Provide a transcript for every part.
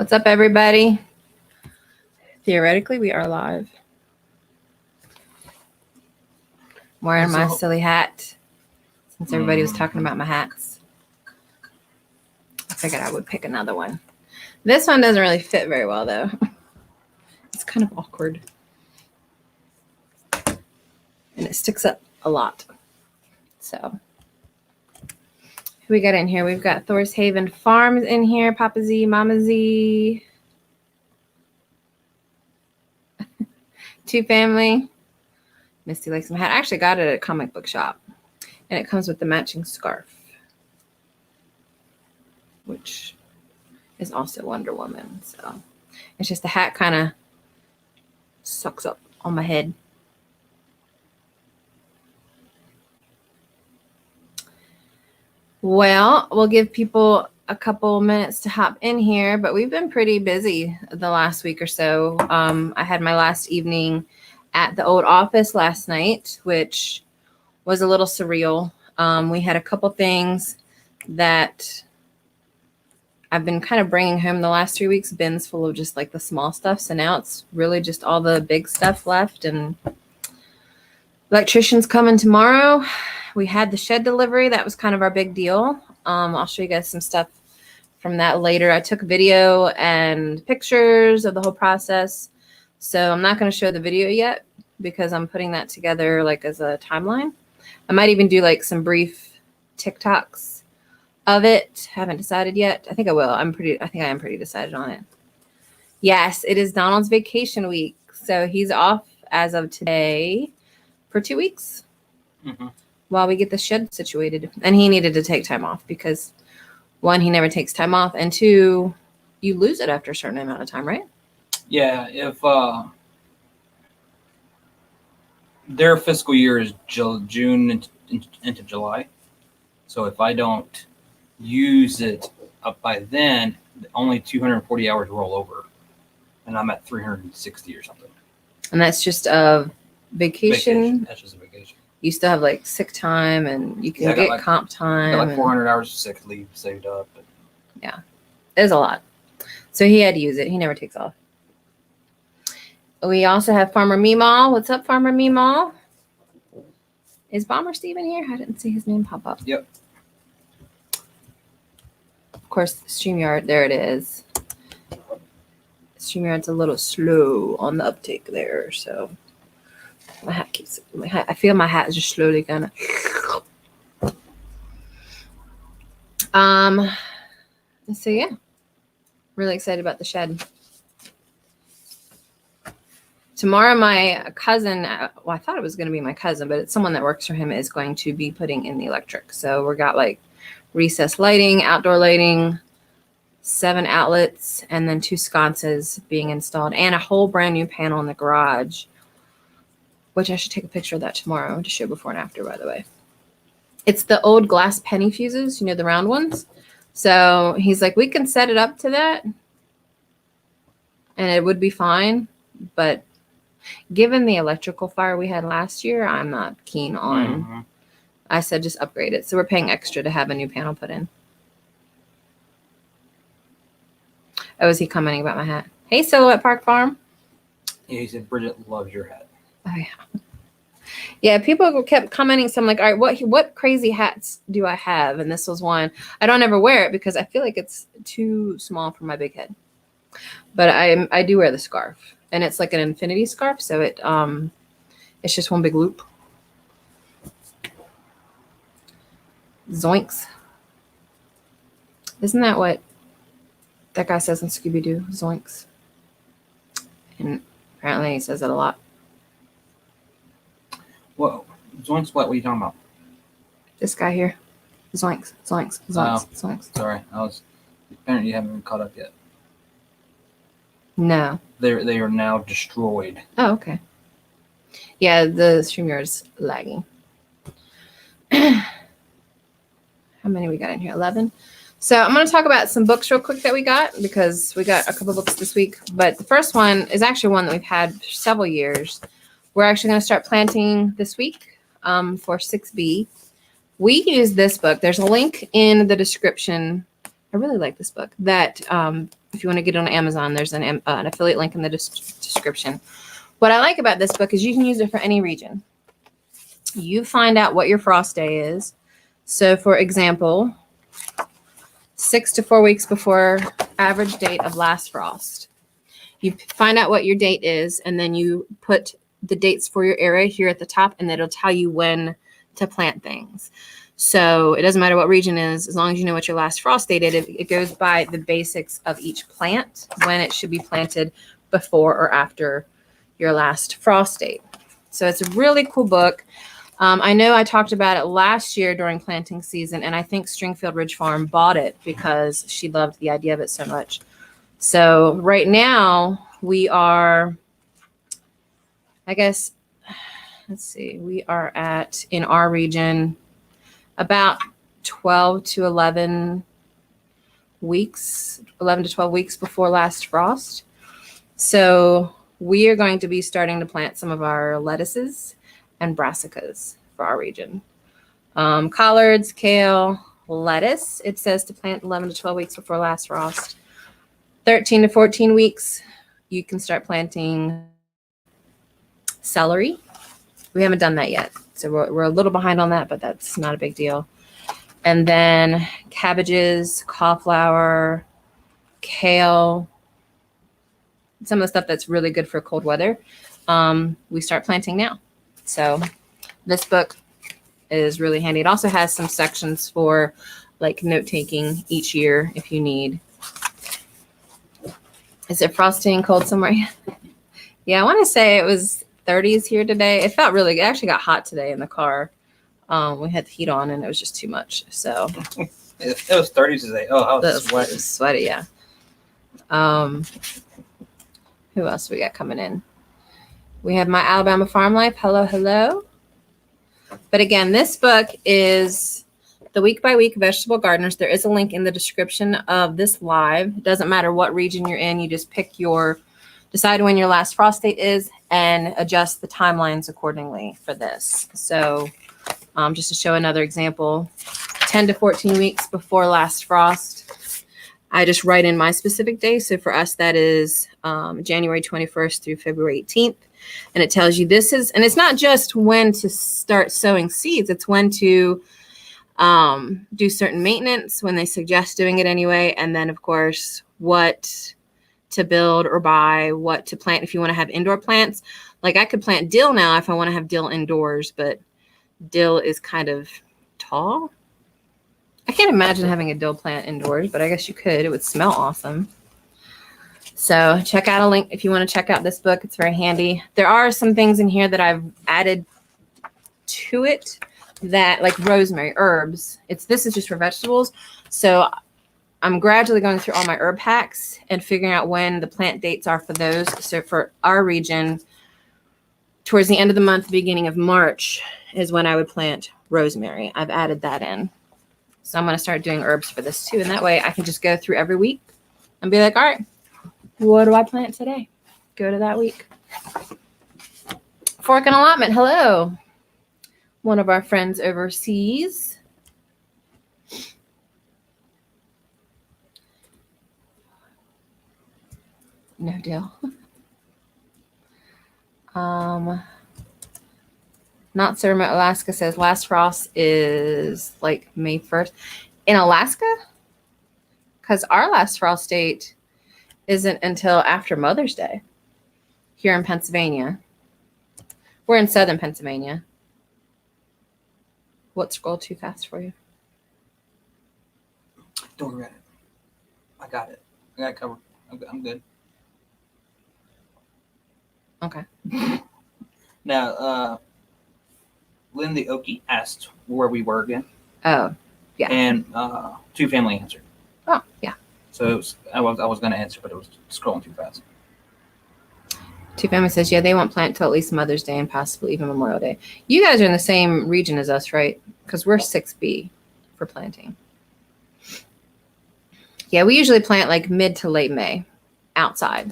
What's up, everybody? Theoretically, we are live. I'm wearing my silly hat since everybody was talking about my hats. I figured I would pick another one. This one doesn't really fit very well, though. It's kind of awkward. And it sticks up a lot. So, who we got in here? We've got 𝙒𝘖𝙔𝙎 Farms in here. Papa Z, Mama Z. Two family. Misty likes my hat. I actually got it at a comic book shop. And it comes with the matching scarf, which is also Wonder Woman. So it's just the hat kind of sucks up on my head. Well, we'll give people a couple minutes to hop in here, but we've been pretty busy the last week or so. I had my last evening at the old office last night, which was a little surreal. We had a couple things that I've been kind of bringing home the last 3 weeks, bins full of just like the small stuff. So now it's really just all the big stuff left, and electrician's coming tomorrow. We had the shed delivery. That was kind of our big deal. I'll show you guys some stuff from that later. I took video and pictures of the whole process. So I'm not going to show the video yet because I'm putting that together like as a timeline. I might even do like some brief TikToks of it. Haven't decided yet. I think I will. I think I am pretty decided on it. Yes, it is Donald's vacation week. So he's off as of today for 2 weeks. Mm-hmm. While we get the shed situated. And he needed to take time off because, one, he never takes time off, and two, you lose it after a certain amount of time, right? Yeah, if their fiscal year is June into July. So if I don't use it up by then, only 240 hours roll over. And I'm at 360 or something. And that's just a vacation? That's just a vacation. You still have like sick time, and you can get comp time. I got like 400 hours of sick leave saved up. Yeah, it's a lot. So he had to use it. He never takes off. We also have Farmer Meemaw. What's up, Farmer Meemaw? Is Bomber Steven here? I didn't see his name pop up. Yep. Of course, StreamYard. There it is. StreamYard's a little slow on the uptake there, so my hat keeps. I feel my hat is just slowly gonna. So yeah, really excited about the shed. Tomorrow, my cousin, well, I thought it was going to be my cousin, but it's someone that works for him, is going to be putting in the electric. So we got like recessed lighting, outdoor lighting, 7 outlets, and then 2 sconces being installed, and a whole brand new panel in the garage, which I should take a picture of that tomorrow to show before and after, by the way. It's the old glass penny fuses, you know, the round ones. So he's like, we can set it up to that, and it would be fine, but given the electrical fire we had last year, I'm not keen on. Mm-hmm. I said just upgrade it. So we're paying extra to have a new panel put in. Oh, is he commenting about my hat? Hey, Silhouette Park Farm. Yeah, he said Bridget loves your hat. Oh, yeah. Yeah, people kept commenting. So I'm like, all right, what crazy hats do I have? And this was one. I don't ever wear it because I feel like it's too small for my big head. But I do wear the scarf. And it's like an infinity scarf, so it's just one big loop. Zoinks. Isn't that what that guy says in Scooby-Doo? Zoinks. And apparently he says it a lot. Whoa. Zoinks what? What are you talking about? This guy here. Zoinks, zoinks, zoinks, zoinks. Sorry. Apparently you haven't been caught up yet. No. They are now destroyed. Oh, okay. Yeah, the StreamYard's lagging. How many we got in here? 11. So I'm going to talk about some books real quick that we got, because we got a couple books this week. But the first one is actually one that we've had for several years. We're actually going to start planting this week for 6B. We use this book. There's a link in the description. I really like this book that If you want to get it on Amazon, there's an affiliate link in the description. What I like about this book is you can use it for any region. You find out what your frost day is. So for example, 6 to 4 weeks before average date of last frost. You find out what your date is, and then you put the dates for your area here at the top, and it'll tell you when to plant things. So it doesn't matter what region it is, as long as you know what your last frost date is. It goes by the basics of each plant, when it should be planted before or after your last frost date. So it's a really cool book. I know I talked about it last year during planting season, and I think Stringfield Ridge Farm bought it because she loved the idea of it so much. So right now we are, I guess, let's see, we are at, in our region, about 12 to 11 weeks, 11 to 12 weeks before last frost. So we are going to be starting to plant some of our lettuces and brassicas for our region. Collards, kale, lettuce. It says to plant 11 to 12 weeks before last frost. 13 to 14 weeks, you can start planting celery. We haven't done that yet, so we're a little behind on that, but that's not a big deal. And then cabbages, cauliflower, kale, some of the stuff that's really good for cold weather, we start planting now. So this book is really handy. It also has some sections for like note-taking each year if you need. Is it frosty and cold somewhere? Yeah, I want to say it was 30s here today. It felt really good. It actually got hot today in the car. We had the heat on and it was just too much. So it was 30s today. Oh, I was sweaty. It was sweaty, yeah. Who else we got coming in? We have My Alabama Farm Life. Hello, hello. But again, this book is the Week by Week Vegetable Gardeners. There is a link in the description of this live. It doesn't matter what region you're in. You just pick decide when your last frost date is and adjust the timelines accordingly for this. So just to show another example, 10 to 14 weeks before last frost, I just write in my specific day. So for us, that is January 21st through February 18th. And it tells you this is, and it's not just when to start sowing seeds, it's when to do certain maintenance, when they suggest doing it anyway. And then of course, what to build or buy, what to plant if you want to have indoor plants. Like I could plant dill now if I want to have dill indoors, but dill is kind of tall. I can't imagine having a dill plant indoors, but I guess you could. It would smell awesome. So check out a link if you want to check out this book. It's very handy. There are some things in here that I've added to it that, like rosemary, herbs. This is just for vegetables. So I'm gradually going through all my herb hacks and figuring out when the plant dates are for those. So for our region, towards the end of the month, beginning of March is when I would plant rosemary. I've added that in. So I'm going to start doing herbs for this too. And that way I can just go through every week and be like, all right, what do I plant today? Go to that week. Fork and Allotment. Hello. One of our friends overseas. No deal. Not so remote Alaska says last frost is like May 1st. In Alaska? Because our last frost date isn't until after Mother's Day here in Pennsylvania. We're in southern Pennsylvania. What scrolled too fast for you? Don't worry about it. I got it. I got it covered. I'm good. Okay. Now, Lindy Okie asked where we were again. Oh, yeah. And Two Family answered. Oh, yeah. So I was going to answer, but it was scrolling too fast. Two Family says, yeah, they won't plant till at least Mother's Day and possibly even Memorial Day. You guys are in the same region as us, right? Because we're 6B for planting. Yeah, we usually plant like mid to late May outside.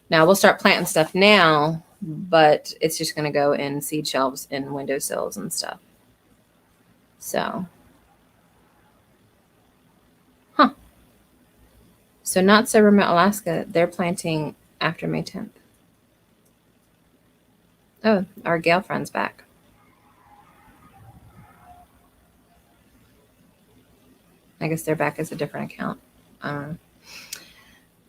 Now we'll start planting stuff now, but it's just going to go in seed shelves and windowsills and stuff. So, So not so remote Alaska, they're planting after May 10th. Oh, our Gale friend's back. I guess they're back as a different account.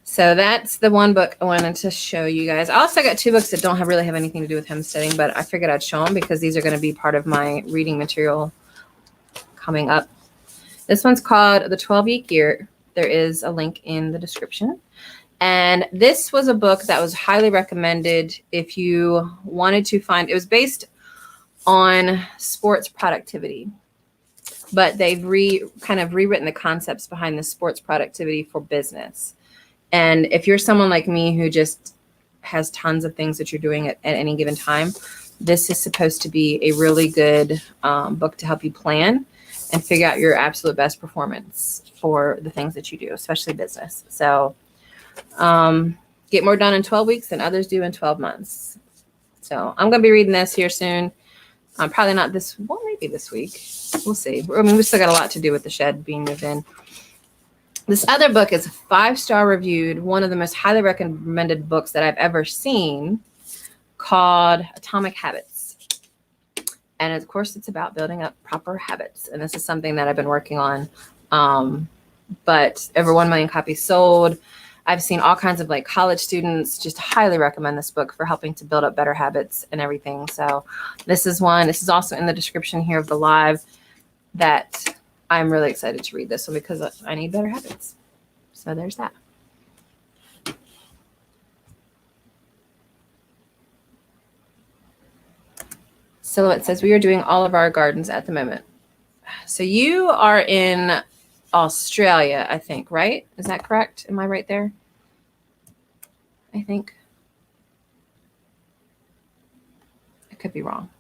So that's the one book I wanted to show you guys. I also got two books that don't really have anything to do with homesteading, but I figured I'd show them because these are going to be part of my reading material coming up. This one's called The 12-Week Year. There is a link in the description. And this was a book that was highly recommended if you wanted to find, it was based on sports productivity, but they've kind of rewritten the concepts behind the sports productivity for business. And if you're someone like me who just has tons of things that you're doing at any given time, this is supposed to be a really good book to help you plan and figure out your absolute best performance for the things that you do, especially business. So get more done in 12 weeks than others do in 12 months. So I'm going to be reading this here soon. Probably not this, well, maybe this week. We'll see. I mean, we still got a lot to do with the shed being moved in. This other book is 5-star reviewed, one of the most highly recommended books that I've ever seen, called Atomic Habits. And of course, it's about building up proper habits. And this is something that I've been working on. But over 1 million copies sold. I've seen all kinds of like college students just highly recommend this book for helping to build up better habits and everything. So this is one. This is also in the description here of the live that I'm really excited to read this one because I need better habits. So there's that. Silhouette says we are doing all of our gardens at the moment. So you are in Australia, I think, right? Is that correct? Am I right there? I think. I could be wrong.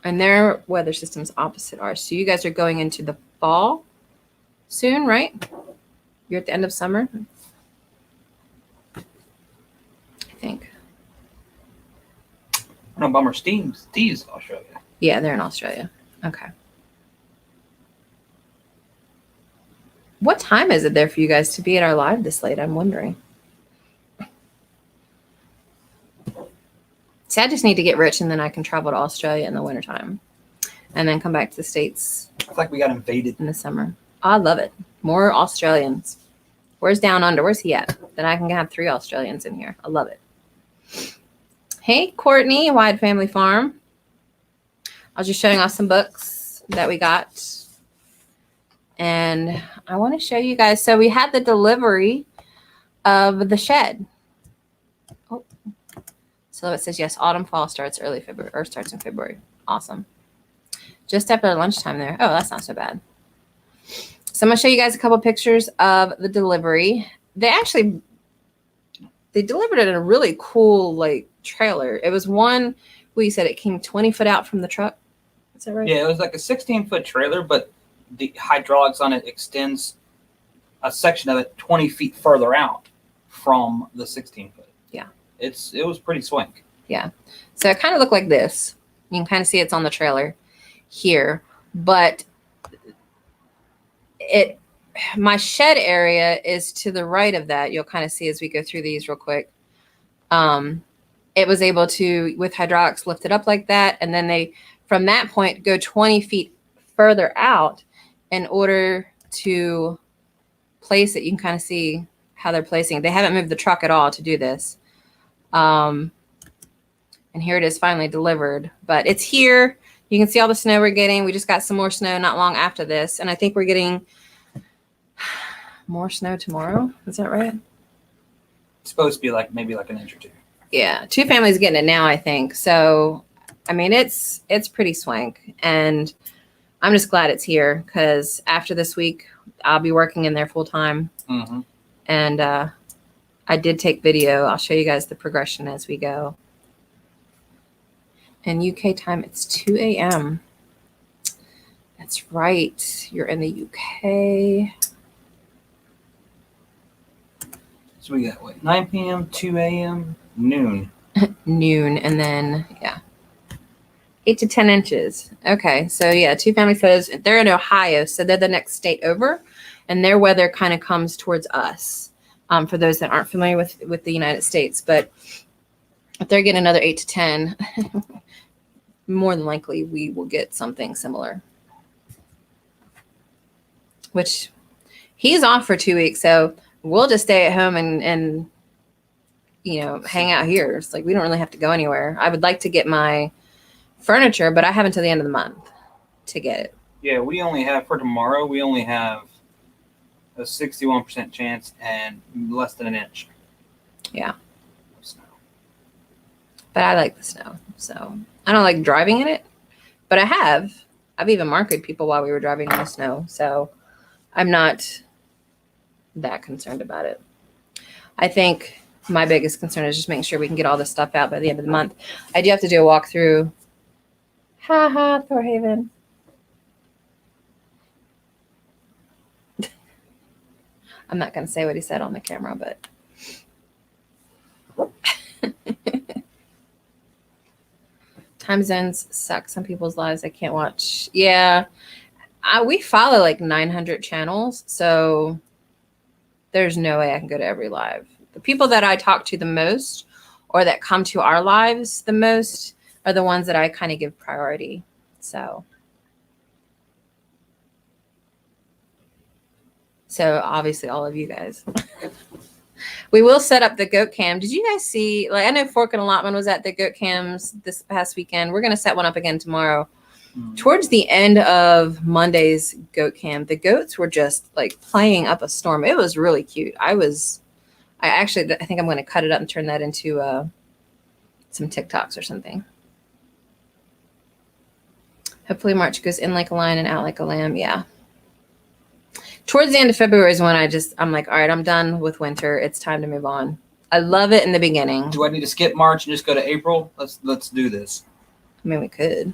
And their weather system's opposite ours. So you guys are going into the fall soon, right? You're at the end of summer, I think. No, Bummer. Steve's Australia. Yeah, they're in Australia. Okay. What time is it there for you guys to be at our live this late? I'm wondering. See, I just need to get rich and then I can travel to Australia in the wintertime and then come back to the States. It's like we got invaded in the summer. Oh, I love it. More Australians. Where's Down Under? Where's he at? Then I can have 3 Australians in here. I love it. Hey, Courtney, Wide Family Farm. I was just showing off some books that we got. And I want to show you guys. So we had the delivery of the shed. Oh, so it says, yes, autumn, fall starts early February, or starts in February. Awesome. Just after lunchtime there. Oh, that's not so bad. So I'm going to show you guys a couple pictures of the delivery. They delivered it in a really cool, like, trailer. It was one where you said it came 20 foot out from the truck. Is that right? Yeah, it was like a 16-foot trailer, but the hydraulics on it extends a section of it 20 feet further out from the 16-foot. Yeah. It was pretty swank. Yeah. So it kind of looked like this. You can kind of see it's on the trailer here, but my shed area is to the right of that. You'll kind of see as we go through these real quick. It was able to, with hydraulics, lift it up like that. And then they, from that point, go 20 feet further out in order to place it. You can kind of see how they're placing it. They haven't moved the truck at all to do this. And here it is finally delivered, but it's here. You can see all the snow we're getting. We just got some more snow not long after this. And I think we're getting more snow tomorrow. Is that right? It's supposed to be like maybe like an inch or 2. Yeah. 2 families getting it now, I think. So, I mean, it's pretty swank. And I'm just glad it's here because after this week, I'll be working in there full time. Mm-hmm. And I did take video. I'll show you guys the progression as we go. In UK time, it's 2 a.m. That's right. You're in the UK. So we got, what, 9 p.m., 2 a.m., noon. Noon, and then, yeah, 8 to 10 inches. Okay, so yeah, 2 family photos. They're in Ohio, so they're the next state over. and their weather kind of comes towards us. For those that aren't familiar with the United States, but if they're getting another 8 to 10, more than likely we will get something similar. Which he's off for 2 weeks, so we'll just stay at home and you know, hang out here. It's like we don't really have to go anywhere. I would like to get my furniture, but I have until the end of the month to get it. Yeah, we only have for tomorrow. We only have a 61% chance and less than an inch. Yeah. Of snow. But I like the snow, so I don't like driving in it, but I've even marked people while we were driving in the snow, so I'm not that concerned about it. I think my biggest concern is just making sure we can get all this stuff out by the end of the month. I do have to do a walkthrough. Ha ha, Thorhaven. I'm not going to say what he said on the camera, but time zones suck some people's lives. I can't watch. Yeah. We follow like 900 channels, so there's no way I can go to every live. The people that I talk to the most or that come to our lives the most are the ones that I kind of give priority. So obviously all of you guys. We will set up the goat cam. Did you guys see, like, I know Fork and Allotment was at the goat cams this past weekend. We're going to set one up again tomorrow. Towards the end of Monday's goat cam, the goats were just like playing up a storm. It was really cute. I think I'm going to cut it up and turn that into some TikToks or something. Hopefully March goes in like a lion and out like a lamb. Yeah. Towards the end of February is when I'm like, all right, I'm done with winter. It's time to move on. I love it in the beginning. Do I need to skip March and just go to April? Let's do this. I mean, we could.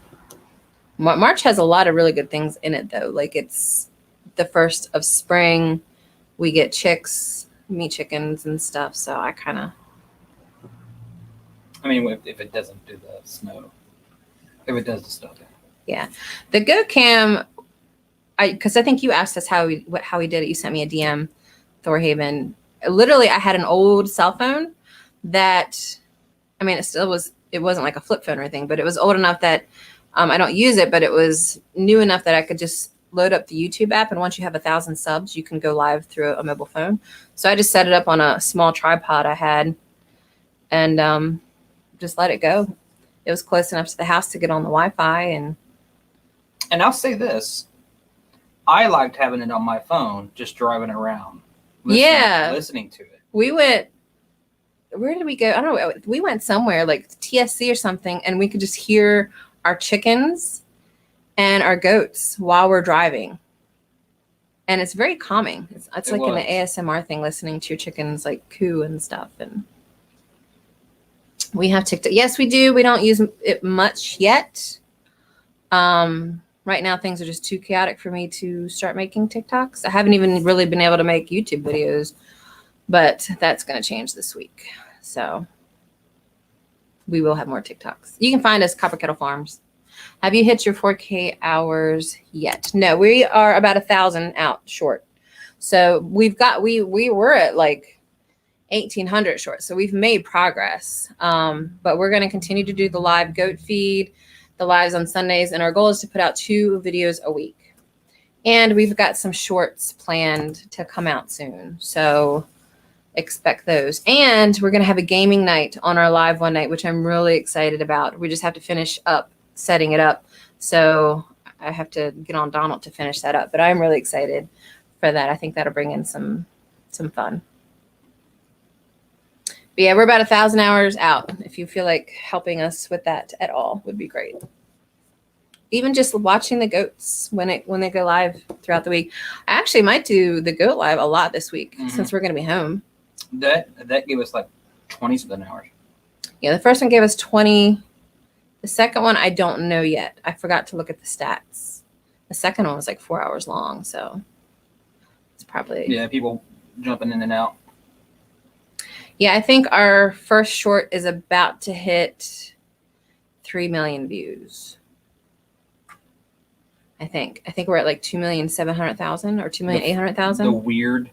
March has a lot of really good things in it, though. Like, it's the first of spring. We get chicks, meat chickens and stuff. So I kind of. I mean, if it doesn't do the snow, if it does the stuff. Yeah, the goat cam. Because I think you asked us how we did it. You sent me a DM, Thorhaven. Literally, I had an old cell phone that, I mean, it wasn't like a flip phone or anything, but it was old enough that I don't use it, but it was new enough that I could just load up the YouTube app. And once you have 1,000 subs, you can go live through a mobile phone. So I just set it up on a small tripod I had and just let it go. It was close enough to the house to get on the Wi-Fi. And I'll say this. I liked having it on my phone, just driving around. Listening to it. We went, where did we go? I don't know. We went somewhere like TSC or something, and we could just hear our chickens and our goats while we're driving. And it's very calming. It's like an ASMR thing, listening to your chickens like coo and stuff. And we have TikTok. Yes, we do. We don't use it much yet. Right now, things are just too chaotic for me to start making TikToks. I haven't even really been able to make YouTube videos, but that's going to change this week. So we will have more TikToks. You can find us Copper Kettle Farms. Have you hit your 4K hours yet? No, we are about 1,000 out short. So we were at like 1,800 short. So we've made progress. But we're going to continue to do the live goat feed, the lives on Sundays, and our goal is to put out 2 videos a week. And we've got some shorts planned to come out soon, so expect those. And we're going to have a gaming night on our live one night, which I'm really excited about. We just have to finish up setting it up, so I have to get on Donald to finish that up, but I'm really excited for that. I think that'll bring in some fun. But yeah, we're about 1,000 hours out. If you feel like helping us with that at all, would be great. Even just watching the goats when they go live throughout the week. I actually might do the goat live a lot this week since we're going to be home. That gave us like 20-something hours. Yeah, the first one gave us 20. The second one, I don't know yet. I forgot to look at the stats. The second one was like 4 hours long, so it's probably people jumping in and out. Yeah, I think our first short is about to hit 3 million views. I think we're at like 2,700,000 or 2,800,000. The weird.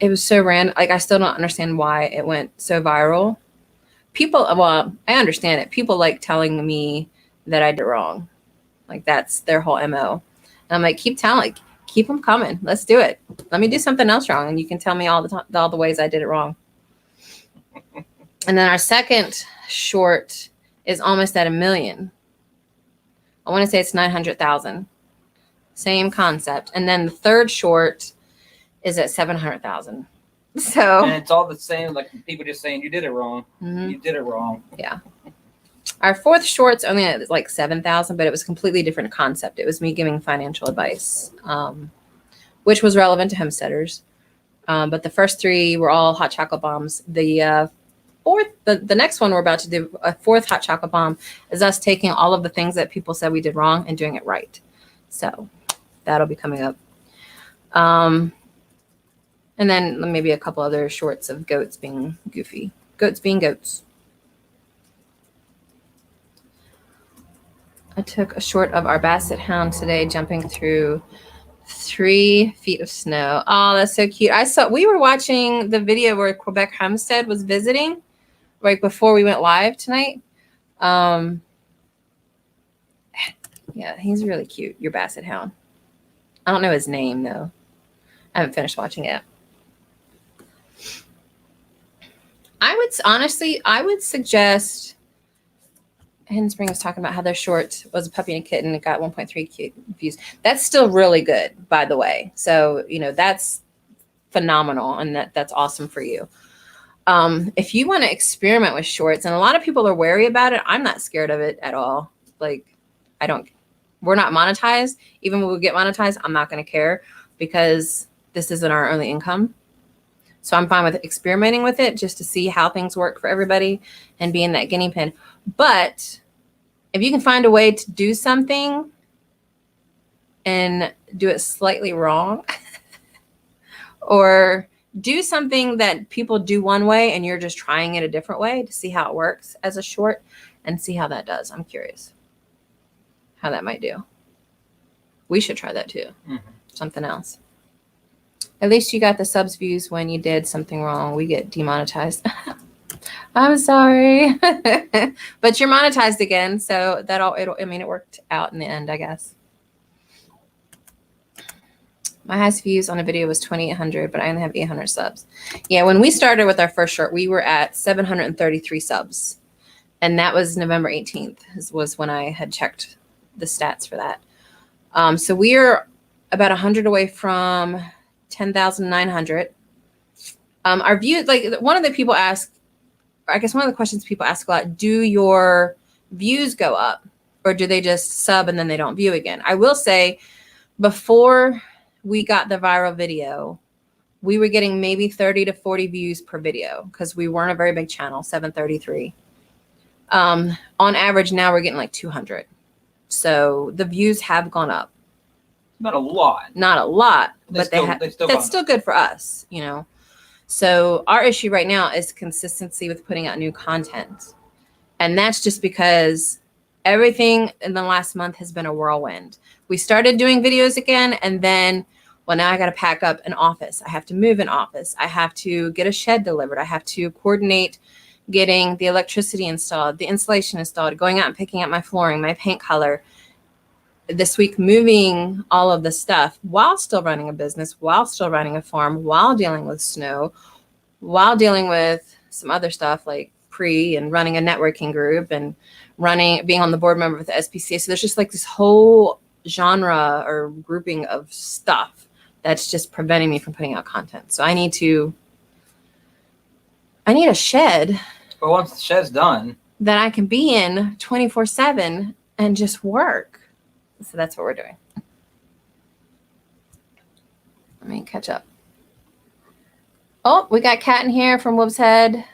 It was so random. Like, I still don't understand why it went so viral. People, well, I understand it. People like telling me that I did it wrong. Like, that's their whole MO. And I'm like, keep them coming. Let's do it. Let me do something else wrong, and you can tell me all the ways I did it wrong. And then our second short is almost at 1 million. I want to say it's 900,000. Same concept. And then the third short is at 700,000. So, and it's all the same. Like, people just saying you did it wrong. Mm-hmm. You did it wrong. Yeah. Our fourth short's only at like 7,000, but it was a completely different concept. It was me giving financial advice, which was relevant to homesteaders. But the first three were all hot chocolate bombs. The next one we're about to do, a fourth hot chocolate bomb, is us taking all of the things that people said we did wrong and doing it right. So that'll be coming up. And then maybe a couple other shorts of goats being goofy. Goats being goats. I took a short of our basset hound today, jumping through 3 feet of snow. Oh, that's so cute. We were watching the video where Quebec Homestead was visiting right before we went live tonight. Yeah, he's really cute, your basset hound. I don't know his name, though. I haven't finished watching it. I would suggest, Hidden Spring was talking about how their short was a puppy and a kitten. It got 1.3 views. That's still really good, by the way. So, that's phenomenal, and that's awesome for you. If you want to experiment with shorts, and a lot of people are wary about it, I'm not scared of it at all. Like, we're not monetized. Even when we get monetized, I'm not going to care, because this isn't our only income. So I'm fine with experimenting with it just to see how things work for everybody and being that guinea pig. But if you can find a way to do something and do it slightly wrong, or do something that people do one way and you're just trying it a different way to see how it works as a short and see how that does. I'm curious how that might do. We should try that too. Mm-hmm. Something else. At least you got the subs views when you did something wrong. We get demonetized. I'm sorry. But you're monetized again, so it worked out in the end, I guess. My highest views on a video was 2,800, but I only have 800 subs. Yeah, when we started with our first short, we were at 733 subs. And that was November 18th, was when I had checked the stats for that. So we are about 100 away from 10,900. Our views, like one of the people asked, I guess one of the questions people ask a lot, do your views go up, or do they just sub and then they don't view again? I will say, before we got the viral video, we were getting maybe 30 to 40 views per video, because we weren't a very big channel, 733. On average, now we're getting like 200. So the views have gone up. Not a lot. Not a lot, but that's still good for us, So our issue right now is consistency with putting out new content. And that's just because everything in the last month has been a whirlwind. We started doing videos again, and then, now I got to pack up an office. I have to move an office. I have to get a shed delivered. I have to coordinate getting the electricity installed, the insulation installed, going out and picking up my flooring, my paint color. This week, moving all of the stuff while still running a business, while still running a farm, while dealing with snow, while dealing with some other stuff like and running a networking group and being on the board member with the SPCA. So there's just like this whole genre or grouping of stuff that's just preventing me from putting out content. So I need a shed. But once the shed's done, that I can be in 24/7 and just work. So that's what we're doing. Let me catch up. Oh, we got Kat in here from 𝙒𝘼𝙔𝙎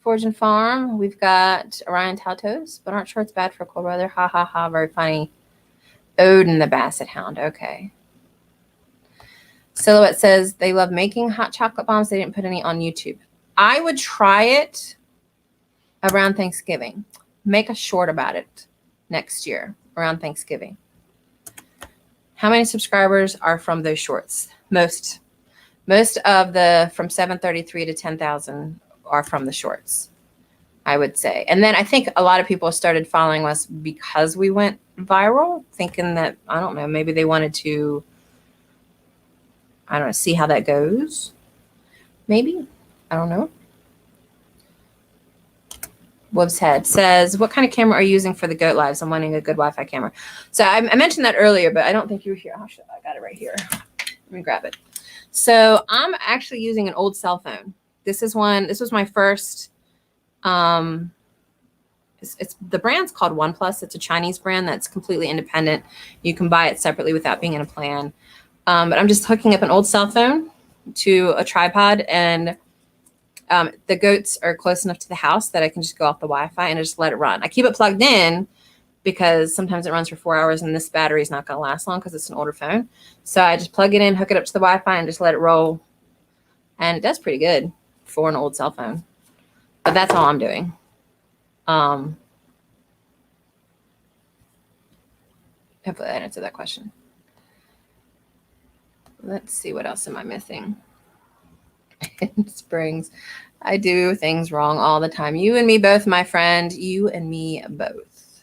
Forge and Farm. We've got Orion Tautos, but aren't shorts bad for cold weather? Ha ha ha, very funny. Odin the Basset Hound. Okay. Silhouette says they love making hot chocolate bombs. They didn't put any on YouTube. I would try it around Thanksgiving. Make a short about it next year around Thanksgiving. How many subscribers are from those shorts? Most of the from 733 to 10,000 are from the shorts, I would say. And then I think a lot of people started following us because we went viral, thinking that, I don't know, maybe they wanted to, I don't know, see how that goes. Maybe. I don't know. 𝙒𝘖𝙔𝙎 says, what kind of camera are you using for the goat lives? I'm wanting a good Wi-Fi camera. So I mentioned that earlier, but I don't think you were here. Oh, shit, I got it right here. Let me grab it. So I'm actually using an old cell phone. This was my first, it's the brand's called OnePlus. It's a Chinese brand that's completely independent. You can buy it separately without being in a plan. But I'm just hooking up an old cell phone to a tripod, and the goats are close enough to the house that I can just go off the Wi-Fi and just let it run. I keep it plugged in because sometimes it runs for 4 hours and this battery is not going to last long because it's an older phone. So I just plug it in, hook it up to the Wi-Fi, and just let it roll. And it does pretty good for an old cell phone. But that's all I'm doing. Hopefully that answered that question. Let's see, what else am I missing? Springs. I do things wrong all the time. You and me both, my friend. You and me both.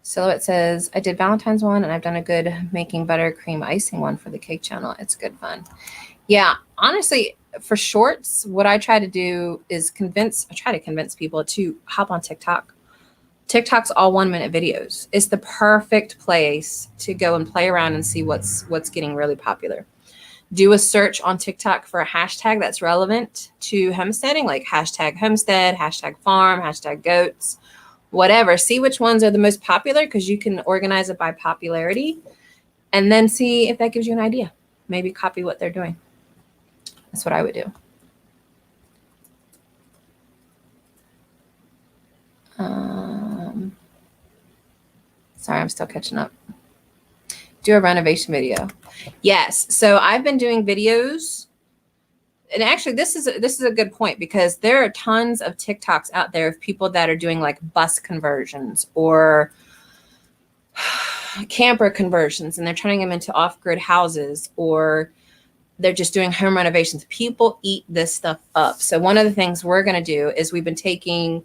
Silhouette says, I did Valentine's one, and I've done a good making buttercream icing one for the cake channel. It's good fun. Yeah, honestly, for shorts, what I try to do is try to convince people to hop on TikTok. TikTok's all 1 minute videos. It's the perfect place to go and play around and see what's getting really popular. Do a search on TikTok for a hashtag that's relevant to homesteading, like hashtag homestead, hashtag farm, hashtag goats, whatever. See which ones are the most popular, because you can organize it by popularity, and then see if that gives you an idea. Maybe copy what they're doing. That's what I would do. Sorry, I'm still catching up. Do a renovation video. Yes. So I've been doing videos, and actually this is a good point, because there are tons of TikToks out there of people that are doing like bus conversions or camper conversions, and they're turning them into off-grid houses, or they're just doing home renovations. People eat this stuff up. So one of the things we're going to do is we've been taking,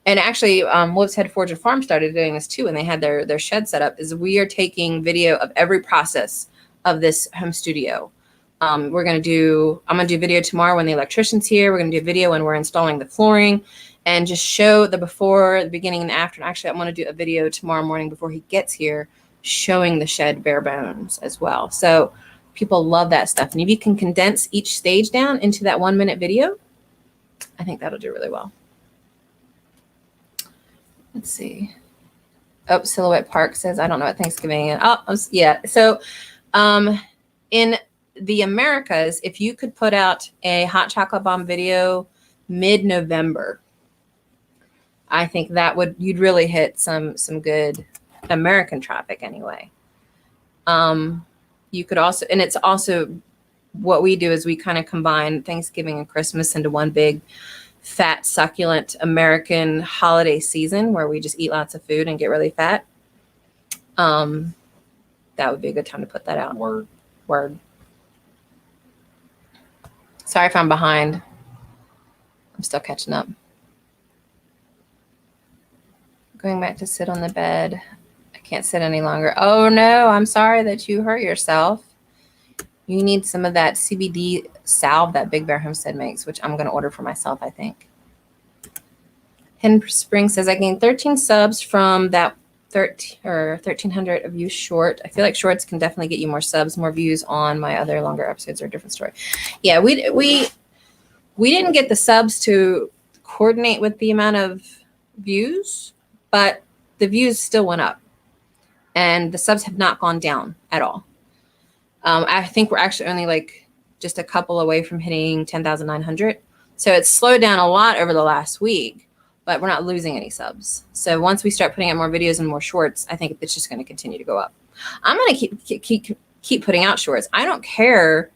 and actually 𝙒𝘖𝙔𝙎 started doing this too, and they had their shed set up, is we are taking video of every process of this home studio. I'm going to do video tomorrow when the electrician's here. We're going to do a video when we're installing the flooring, and just show the before, the beginning, and the after. And actually, I'm going to do a video tomorrow morning before he gets here, showing the shed bare bones as well. So people love that stuff. And if you can condense each stage down into that 1 minute video, I think that'll do really well. Let's see. Oh, Silhouette Park says, I don't know what Thanksgiving is. Oh, yeah. So in the Americas, if you could put out a hot chocolate bomb video mid-November, I think you'd really hit some good American traffic anyway. You could also, and it's also what we do is we kind of combine Thanksgiving and Christmas into one big fat, succulent American holiday season where we just eat lots of food and get really fat. That would be a good time to put that out. Word. Sorry if I'm behind. I'm still catching up. Going back to sit on the bed. I can't sit any longer. Oh no, I'm sorry that you hurt yourself. You need some of that CBD salve that Big Bear Homestead makes, which I'm going to order for myself, I think. Hidden Spring says, I gained 13 subs from that 1,300 of you short. I feel like shorts can definitely get you more subs, more views on my other longer episodes, are a different story. Yeah, we didn't get the subs to coordinate with the amount of views, but the views still went up, and the subs have not gone down at all. I think we're actually only like just a couple away from hitting 10,900. So it's slowed down a lot over the last week, but we're not losing any subs. So once we start putting out more videos and more shorts, I think it's just going to continue to go up. I'm going to keep putting out shorts. I don't care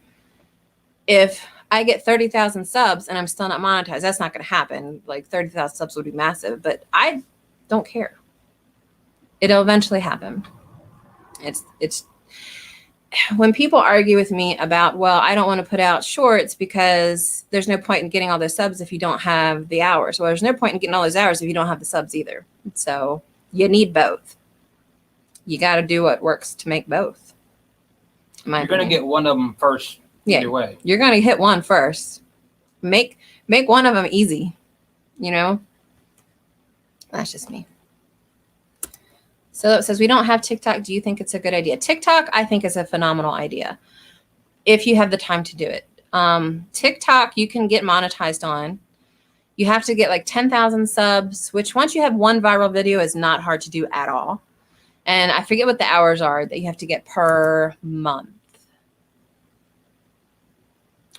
if I get 30,000 subs and I'm still not monetized. That's not going to happen. Like 30,000 subs would be massive, but I don't care. It'll eventually happen. It's when people argue with me about, well, I don't want to put out shorts because there's no point in getting all those subs if you don't have the hours. Well, there's no point in getting all those hours if you don't have the subs either. So you need both. You got to do what works to make both. You're going to get one of them first either way. You're going to hit one first. Make one of them easy, you know? That's just me. So it says, we don't have TikTok. Do you think it's a good idea? TikTok, I think, is a phenomenal idea if you have the time to do it. TikTok, you can get monetized on. You have to get like 10,000 subs, which once you have one viral video is not hard to do at all. And I forget what the hours are that you have to get per month.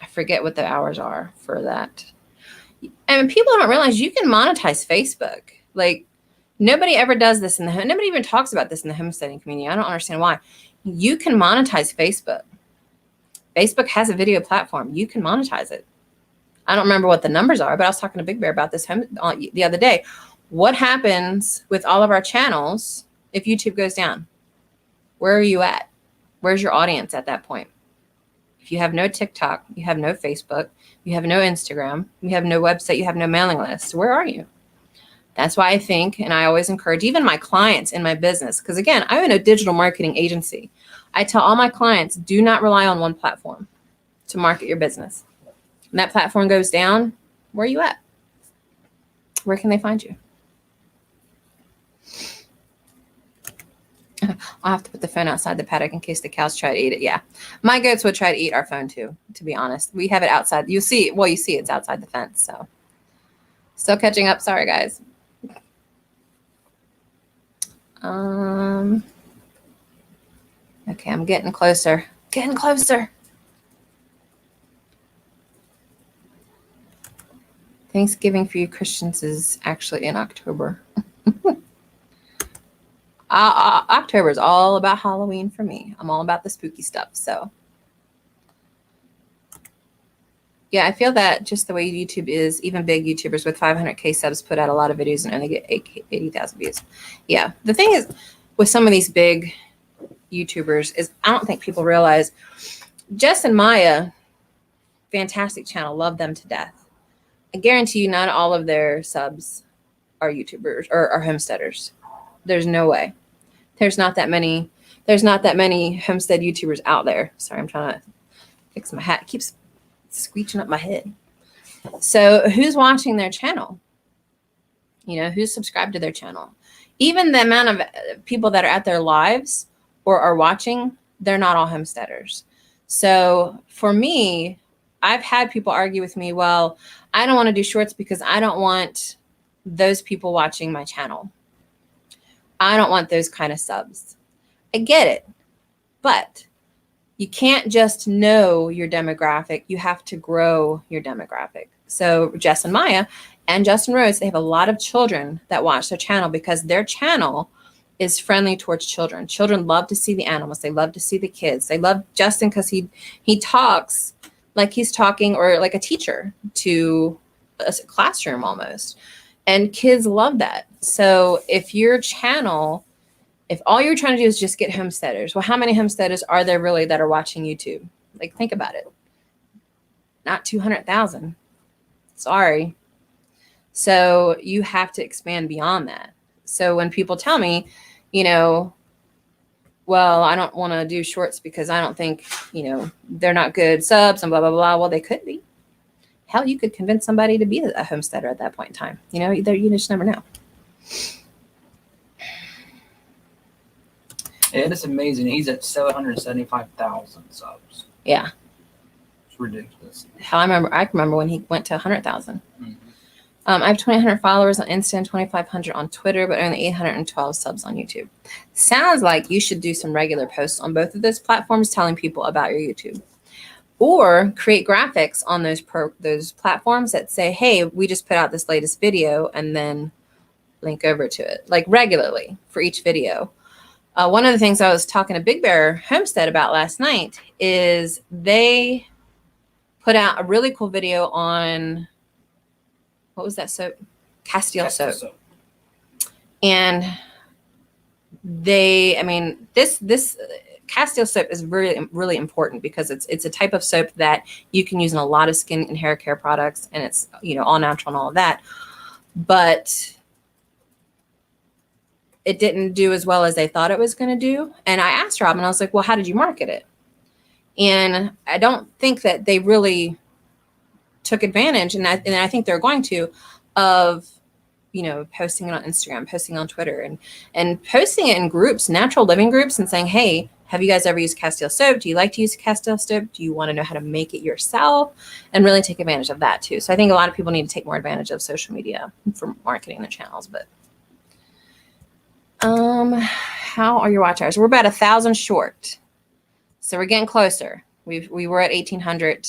I forget what the hours are for that. And people don't realize you can monetize Facebook. Like, nobody ever does this nobody even talks about this in the homesteading community. I don't understand why. You can monetize Facebook. Facebook has a video platform. You can monetize it. I don't remember what the numbers are, but I was talking to Big Bear about this the other day. What happens with all of our channels if YouTube goes down? Where are you at? Where's your audience at that point? If you have no TikTok, you have no Facebook, you have no Instagram, you have no website, you have no mailing list, where are you? That's why I think, and I always encourage even my clients in my business, because again, I own a digital marketing agency. I tell all my clients, do not rely on one platform to market your business. When that platform goes down, where are you at? Where can they find you? I'll have to put the phone outside the paddock in case the cows try to eat it. Yeah. My goats would try to eat our phone too, to be honest. We have it outside. You see it's outside the fence. So still catching up. Sorry, guys. Okay, I'm getting closer. Getting closer. Thanksgiving for you Christians is actually in October. October is all about Halloween for me. I'm all about the spooky stuff. So yeah, I feel that just the way YouTube is, even big YouTubers with 500K subs put out a lot of videos and only get 80,000 views. Yeah, the thing is with some of these big YouTubers is I don't think people realize Jess and Maya, fantastic channel, love them to death. I guarantee you not all of their subs are YouTubers or are homesteaders. There's no way. There's not that many homestead YouTubers out there. Sorry, I'm trying to fix my hat. It keeps squeeching up my head. So who's watching their channel? You know, who's subscribed to their channel? Even the amount of people that are at their lives or are watching, they're not all homesteaders. So for me, I've had people argue with me, well, I don't want to do shorts because I don't want those people watching my channel. I don't want those kind of subs. I get it, but you can't just know your demographic. You have to grow your demographic. So Jess and Maya and Justin Rose, they have a lot of children that watch their channel because their channel is friendly towards children. Children love to see the animals. They love to see the kids. They love Justin because he talks like he's talking or like a teacher to a classroom almost. And kids love that. So if your channel, if all you're trying to do is just get homesteaders, well, how many homesteaders are there really that are watching YouTube? Like, think about it. Not 200,000. Sorry. So you have to expand beyond that. So when people tell me, you know, well, I don't want to do shorts because I don't think, you know, they're not good subs and blah, blah, blah. Well, they could be. Hell, you could convince somebody to be a homesteader at that point in time. You know, you just never know. And it's amazing. He's at 775,000 subs. Yeah. It's ridiculous. Hell, I remember when he went to 100,000. Mm-hmm. I have 2,800 followers on Insta and 2,500 on Twitter, but only 812 subs on YouTube. Sounds like you should do some regular posts on both of those platforms telling people about your YouTube. Or create graphics on those platforms that say, hey, we just put out this latest video, and then link over to it, like regularly for each video. One of the things I was talking to Big Bear Homestead about last night is they put out a really cool video on, what was that soap? Castile soap. And I mean, this Castile soap is really, really important because it's a type of soap that you can use in a lot of skin and hair care products, and it's, you know, all natural and all of that. But it didn't do as well as they thought it was going to do. And I asked Robin, I was like, well, how did you market it? And I don't think that they really took advantage, and I think they're going to, of, you know, posting it on Instagram, posting on Twitter, and posting it in groups, natural living groups, and saying, hey, have you guys ever used Castile soap? Do you like to use Castile soap? Do you want to know how to make it yourself? And really take advantage of that too. So I think a lot of people need to take more advantage of social media for marketing their channels. But how are your watch hours? We're about 1,000 short. So we're getting closer. We were at 1,800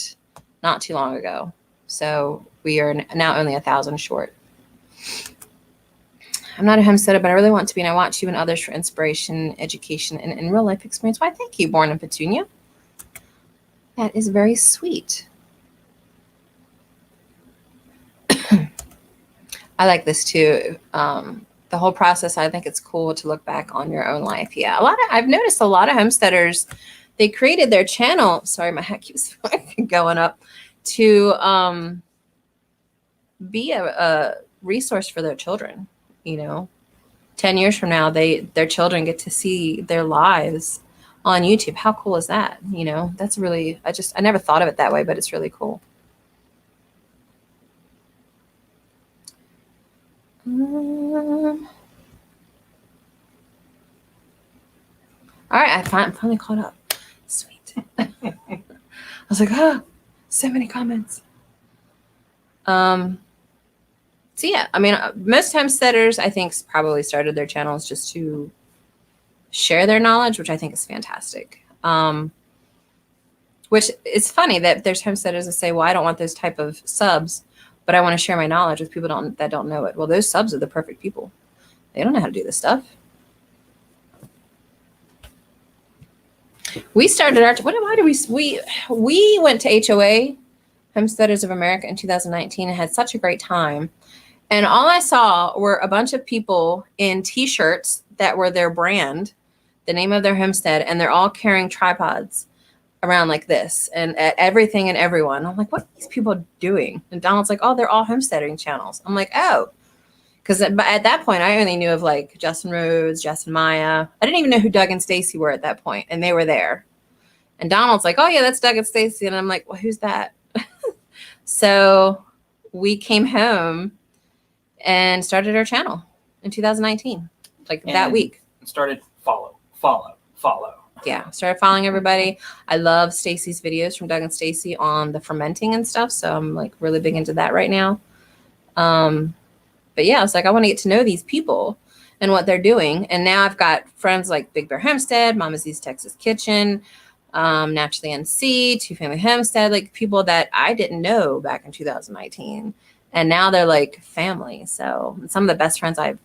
not too long ago. So we are now only 1,000 short. I'm not a homesteader, but I really want to be, and I watch you and others for inspiration, education, and real life experience. Why, thank you, Born in Petunia. That is very sweet. I like this too. The whole process, I think it's cool to look back on your own life. Yeah, I've noticed a lot of homesteaders, they created their channel. Sorry, my hat keeps going up, to be a resource for their children. You know, 10 years from now, their children get to see their lives on YouTube. How cool is that? You know, that's really, I never thought of it that way, but it's really cool. All right, I'm finally caught up. Sweet. I was like, oh, so many comments. So yeah, I mean, most homesteaders, I think, probably started their channels just to share their knowledge, which I think is fantastic. Which is funny that there's homesteaders that say, well, I don't want those type of subs, but I want to share my knowledge with people that don't know it. Well, those subs are the perfect people. They don't know how to do this stuff. We started our, why did we went to HOA, Homesteaders of America, in 2019 and had such a great time. And all I saw were a bunch of people in t-shirts that were their brand, the name of their homestead, and they're all carrying tripods around like this, and at everything and everyone. I'm like, what are these people doing? And Donald's like, oh, they're all homesteading channels. I'm like, oh, because at that point, I only knew of like Justin Rhodes, Jess and Maya. I didn't even know who Doug and Stacy were at that point, and they were there. And Donald's like, oh yeah, that's Doug and Stacy. And I'm like, well, who's that? So we came home and started our channel in 2019, like that week. Started follow. Yeah, started following everybody. I love Stacy's videos from Doug and Stacy on the fermenting and stuff. So I'm like really big into that right now. But yeah, I was like, I want to get to know these people and what they're doing. And now I've got friends like Big Bear Homestead, Mama Z's Texas Kitchen, Naturally NC, Two Family Homestead, like people that I didn't know back in 2019. And now they're like family. So some of the best friends I've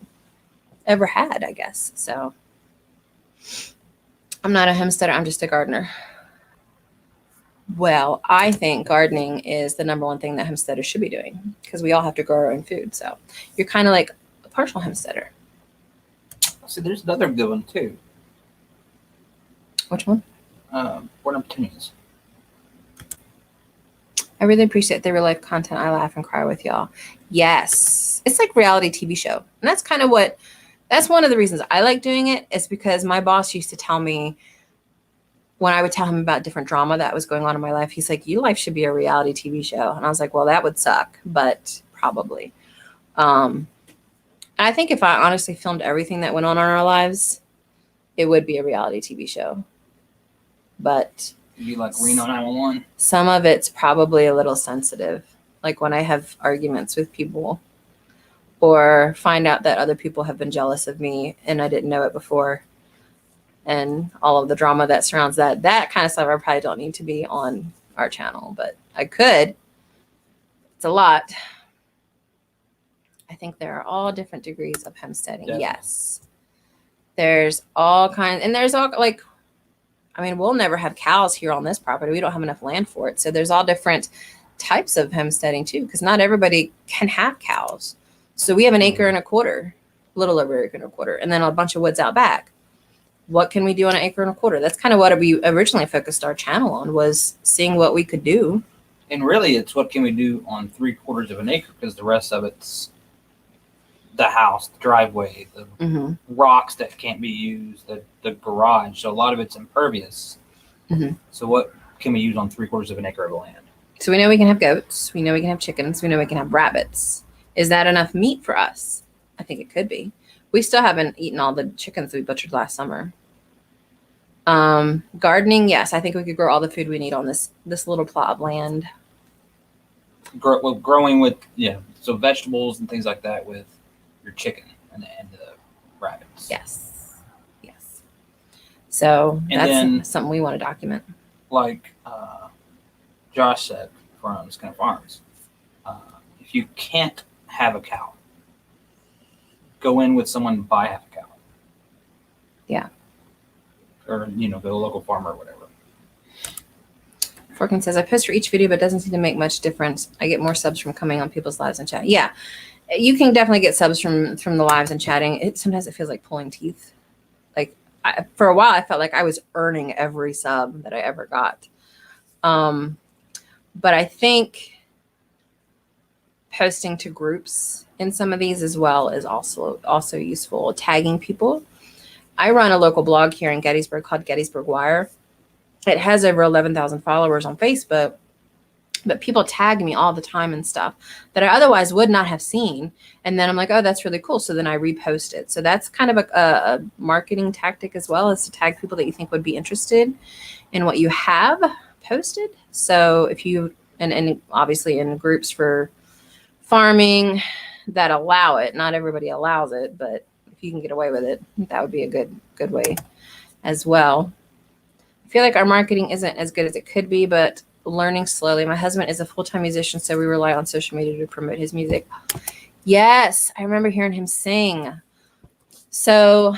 ever had, I guess. So I'm not a homesteader. I'm just a gardener. Well, I think gardening is the number one thing that homesteaders should be doing because we all have to grow our own food. So you're kind of like a partial homesteader. See, there's another good one too. Which one? Born in Petunias. I really appreciate the real life content. I laugh and cry with y'all. Yes. It's like reality TV show. And that's kind of that's one of the reasons I like doing it, is because my boss used to tell me, when I would tell him about different drama that was going on in my life, he's like, your life should be a reality TV show. And I was like, well, that would suck, but probably. I think if I honestly filmed everything that went on in our lives, it would be a reality TV show. But It'd be like Reno 911. some of it's probably a little sensitive. Like when I have arguments with people or find out that other people have been jealous of me and I didn't know it before, and all of the drama that surrounds that kind of stuff, I probably don't need to be on our channel, but I could. It's a lot. I think there are all different degrees of homesteading. Definitely. Yes. There's all kinds, and there's all like, I mean, we'll never have cows here on this property. We don't have enough land for it. So there's all different types of homesteading too, because not everybody can have cows. So we have an acre and a quarter, a little over an acre and a quarter, and then a bunch of woods out back. what can we do on an acre and a quarter? That's kind of what we originally focused our channel on, was seeing what we could do. And really, it's what can we do on 3/4 of an acre, because the rest of it's the house, the driveway, the rocks that can't be used, the garage. So a lot of it's impervious. So what can we use on 3/4 of an acre of land? So we know we can have goats. We know we can have chickens. We know we can have rabbits. Is that enough meat for us? I think it could be. We still haven't eaten all the chickens we butchered last summer. Gardening, yes, I think we could grow all the food we need on this little plot of land. Growing with, so vegetables and things like that with your chicken and the rabbits. Yes. So and that's then, something we want to document. Like Josh said from Skinner Farms, if you can't have a cow, go in with someone and buy half a cow. Yeah. Or, go to a local farmer or whatever. Forkin says, I post for each video, but it doesn't seem to make much difference. I get more subs from coming on people's lives and chat. Yeah, you can definitely get subs from the lives and chatting. Sometimes it feels like pulling teeth. Like for a while, I felt like I was earning every sub that I ever got. But I think posting to groups in some of these as well is also useful. Tagging people. I run a local blog here in Gettysburg called 𝙎𝙬𝙔𝙎. It has over 11,000 followers on Facebook, but people tag me all the time and stuff that I otherwise would not have seen. And then I'm like, oh, that's really cool. So then I repost it. So that's kind of a marketing tactic as well, as to tag people that you think would be interested in what you have posted. So if you, and obviously in groups for farming that allow it, not everybody allows it, but if you can get away with it, that would be a good way as well. I feel like our marketing isn't as good as it could be, but learning slowly. My husband is a full-time musician, so we rely on social media to promote his music. Yes, I remember hearing him sing. So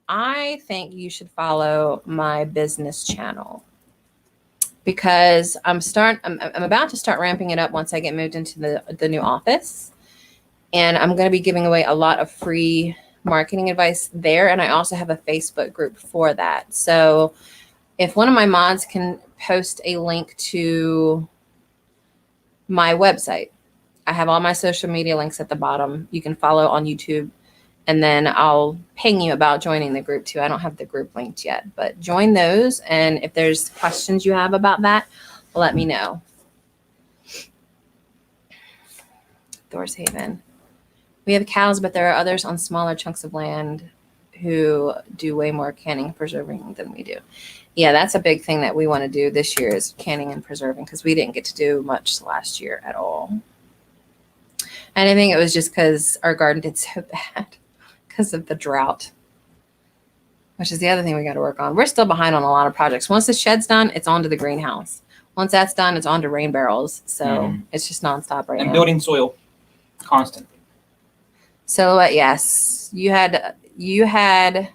I think you should follow my business channel, because I'm about to start ramping it up once I get moved into the new office. And I'm going to be giving away a lot of free marketing advice there. And I also have a Facebook group for that. So if one of my mods can post a link to my website, I have all my social media links at the bottom. You can follow on YouTube, and then I'll ping you about joining the group too. I don't have the group linked yet, but join those. And if there's questions you have about that, let me know. Thor's Haven. We have cows, but there are others on smaller chunks of land who do way more canning and preserving than we do. Yeah, that's a big thing that we want to do this year, is canning and preserving, because we didn't get to do much last year at all. And I think it was just because our garden did so bad because of the drought, which is the other thing we got to work on. We're still behind on a lot of projects. Once the shed's done, it's on to the greenhouse. Once that's done, it's on to rain barrels. So it's just nonstop right now. And building soil constantly. Silhouette, yes. You had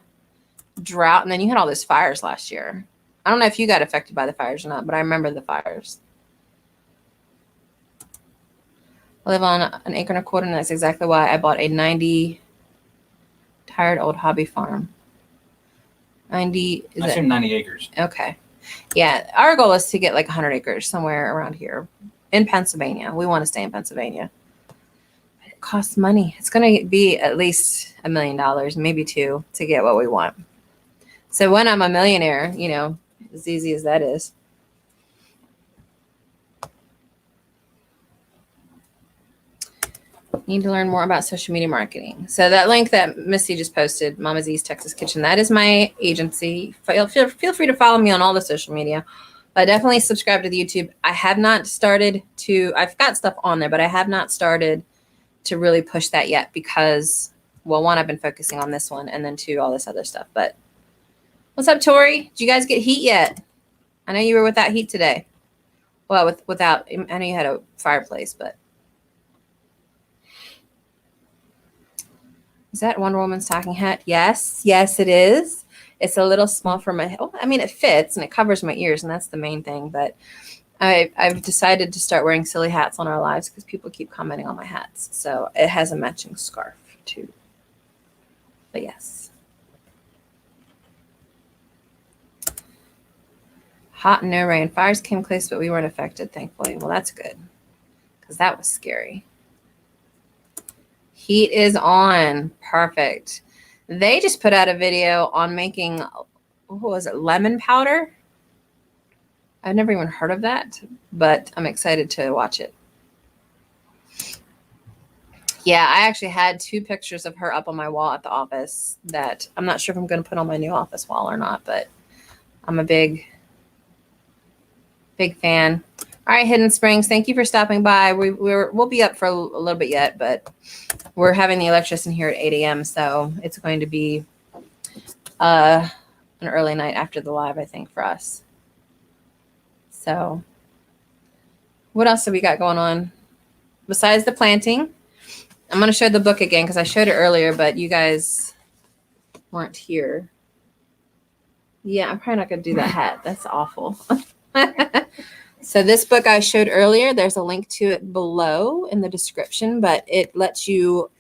drought, and then you had all those fires last year. I don't know if you got affected by the fires or not, but I remember the fires. I live on an acre and a quarter, and that's exactly why I bought a 90 tired old hobby farm. 90, I assume 90 acres. Okay. Yeah, our goal is to get like 100 acres somewhere around here in Pennsylvania. We want to stay in Pennsylvania. It costs money. It's going to be at least $1 million, maybe $2 million, to get what we want. So when I'm a millionaire, you know, as easy as that is. Need to learn more about social media marketing. So that link that Missy just posted, Mama Z's Texas Kitchen, that is my agency. Feel free to follow me on all the social media. But definitely subscribe to the YouTube. I have not started to, I've got stuff on there, but I have not started to really push that yet because, well, one, I've been focusing on this one, and then two, all this other stuff. But what's up, Tori? Did you guys get heat yet? I know you were without heat today. Well, without, I know you had a fireplace, but. Is that Wonder Woman's talking hat? Yes. Yes, it is. It's a little small for my head. Oh, I mean, it fits and it covers my ears, and that's the main thing. But I've decided to start wearing silly hats on our lives because people keep commenting on my hats. So it has a matching scarf too. But yes. Hot and no rain. Fires came close, but we weren't affected, thankfully. Well, that's good, because that was scary. Heat is on. Perfect. They just put out a video on making, what was it, lemon powder? I've never even heard of that, but I'm excited to watch it. Yeah, I actually had 2 pictures of her up on my wall at the office that I'm not sure if I'm going to put on my new office wall or not, but I'm a big fan. All right, Hidden Springs, thank you for stopping by. We'll be up for a little bit yet, but we're having the electrician here at 8 a.m., so it's going to be an early night after the live, I think, for us. So what else have we got going on besides the planting? I'm going to show the book again because I showed it earlier, but you guys weren't here. Yeah, I'm probably not going to do that hat. That's awful. So this book I showed earlier, there's a link to it below in the description, but it lets you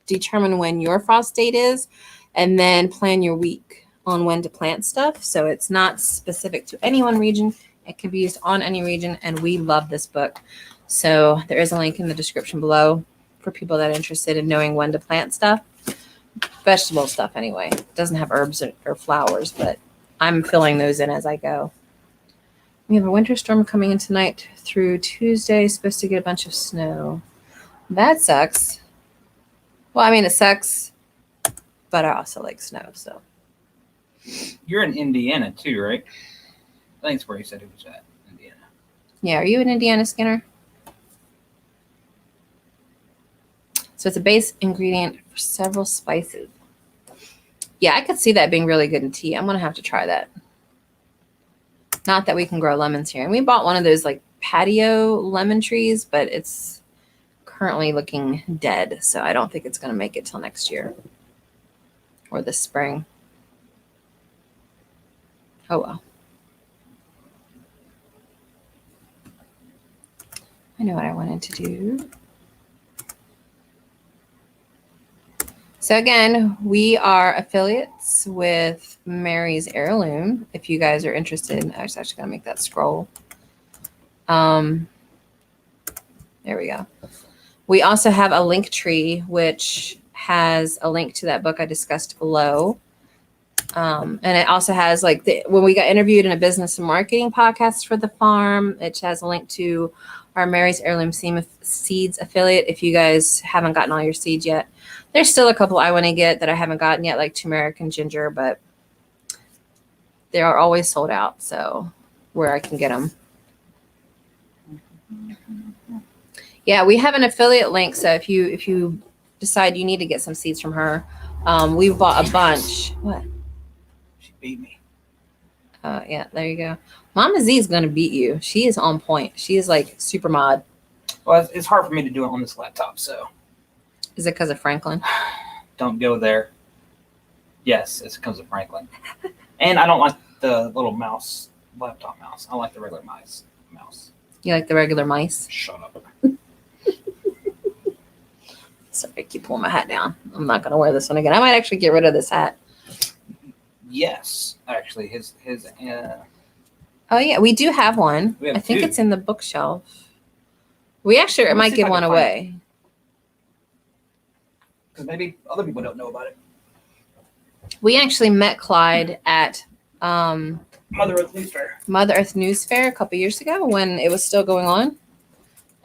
determine when your frost date is and then plan your week on when to plant stuff. So it's not specific to any one region. It can be used on any region, and we love this book. So there is a link in the description below for people that are interested in knowing when to plant stuff. Vegetable stuff anyway. It doesn't have herbs or flowers, but I'm filling those in as I go. We have a winter storm coming in tonight through Tuesday. Supposed to get a bunch of snow. That sucks. Well, I mean, it sucks, but I also like snow, so. You're in Indiana too, right? I think that's where he said he was at, Indiana. Yeah, are you in Indiana, Skinner? So it's a base ingredient for several spices. Yeah, I could see that being really good in tea. I'm going to have to try that. Not that we can grow lemons here. And we bought one of those like patio lemon trees, but it's currently looking dead. So I don't think it's going to make it till next year or this spring. Oh, well. I know what I wanted to do. So again, we are affiliates with Mary's Heirloom. If you guys are interested, I was actually going to make that scroll. There we go. We also have a link tree, which has a link to that book I discussed below. And it also has like when we got interviewed in a business and marketing podcast for the farm, it has a link to our Mary's Heirloom Seeds affiliate. If you guys haven't gotten all your seeds yet, there's still a couple I want to get that I haven't gotten yet, like turmeric and ginger, but they are always sold out. So where I can get them. Yeah, we have an affiliate link. So if you decide you need to get some seeds from her, we bought a bunch. What? She beat me. Yeah, there you go. Mama Z is going to beat you. She is on point. She is like super mod. Well, it's hard for me to do it on this laptop, so. Is it because of Franklin? Don't go there. Yes, it's because of Franklin. And I don't like the little mouse, laptop mouse. I like the regular mouse. You like the regular mice? Shut up. Sorry, I keep pulling my hat down. I'm not going to wear this one again. I might actually get rid of this hat. Yes, actually, his. Oh yeah, we do have one. We have I think two. it's in the bookshelf. We actually Let's might see if give I one can find away. Because maybe other people don't know about it. We actually met Clyde at Mother Earth News Fair. Mother Earth News Fair a couple years ago when it was still going on.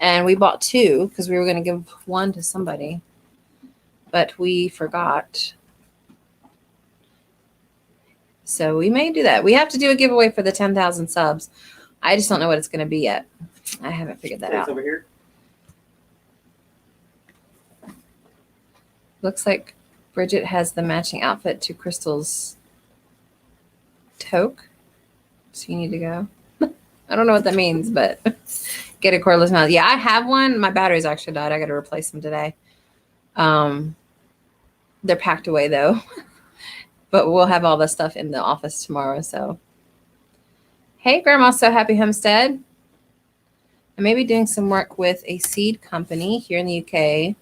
And we bought 2 because we were going to give one to somebody. But we forgot. So we may do that. We have to do a giveaway for the 10,000 subs. I just don't know what it's going to be yet. I haven't figured that out. Over here. Looks like Bridget has the matching outfit to Crystal's toque. So you need to go. I don't know what that means, but get a cordless mouse. Yeah, I have one. My batteries actually died. I got to replace them today. They're packed away though. But we'll have all the stuff in the office tomorrow. So, hey, Grandma, so happy Homestead. I may be doing some work with a seed company here in the UK.